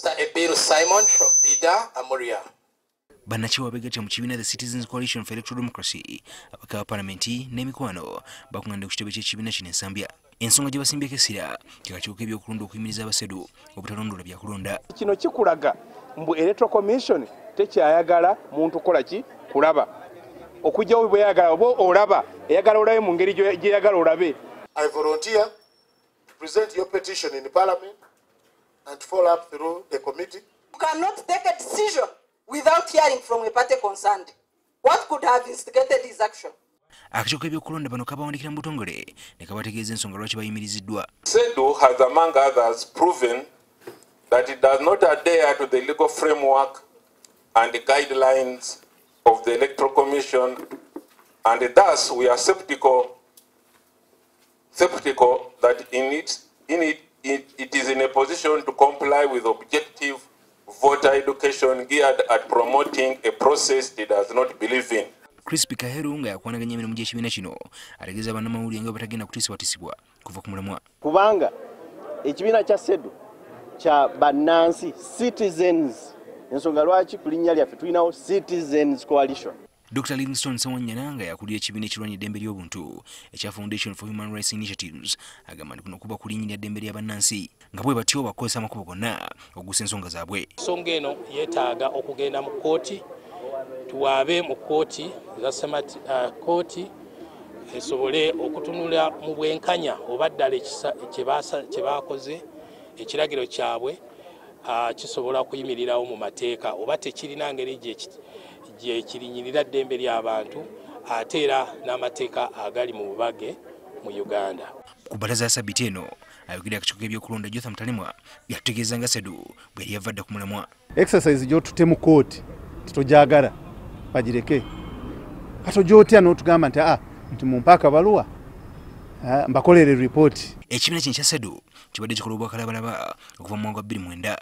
Mr. Ebil Simon from Bida, Amuria. Banachiwa begete mu kibiina the Citizens Coalition for Electoral Democracy abaka parliamenti n'emikwano bakungande ku kitebe ky'ekibiina kino ensambya ensonga gye basimbye esira kikakyuka ebyokulonda okuyimiriza abasedu obutalondola byakulonda. Kino kikulaga mbu Electoral Commission tekyayagala muntu kola ki kulaba okujjawo bwe yagala obo olaba eyagala olabe mu ngeri gye yagala olabe. I volunteer to present your petition in the parliament and follow up through the committee. You cannot take a decision without hearing from a party concerned. What could have instigated his action? Akakiiko k'ebyokulonda bano kabawandikira mu butongole ne kabategeeza ensonga lwaki bayimiriziddwa. CEDU has among others proven that it does not adhere to the legal framework and the guidelines of the Electoral Commission, and thus we are skeptical that it is in a position to comply with objective voter education geared at promoting a process it does not believe in. Crispy Kaheru nga yakwanaganya emirimu gy'ekibiina kino ategeeza bannamawulire nga batagenda kutisibwatisibwa kuva ku mulamwa. Kubanga ekibiina kya CEDU kya bannansi citizens, ensonga lwaki ku linnya lyaffe tulinawo Citizens Coalition. Dr. Livingstone Sewanyana nga yakulira ekibiina ekirwanya eddembe ly'obuntu ekya Foundation for Human Rights Initiatives agamba nti kuno kuba kulinnyirira eddembe ly'abannansi nga bwe batyo bakozesa amakubo gonna okugusa ensonga zaabwe. Ensonga eno yeetaaga okugenda mu kkooti, tuwaabe mu kkooti kkooti esobole okutunula mu bwenkanya oba ddala kye baakoze ekiragiro kyabwe kisobola okuyimirirawo mu mateeka oba tekirina ngeri gye kirinyirira ddembe ly'abantu ate era n'amateeka agali mu bubage mu Uganda. Ku bbalaza ya Ssabbiiti eno ayogera akakiiko k'ebyokulonda Jotham Talemwa yatutegeeza nga CEDU bwe yali yavadde ku mulamwa. Exercise gy'otutte mu kkooti titogyagala bagireke kato gy'otya n'otugamba nti mumpe akabaluwa mbakolere ripooti. Ekibiina kino kya CEDU kibadde kikola obwakalabalaba okuva mu mwaka gwa 2009.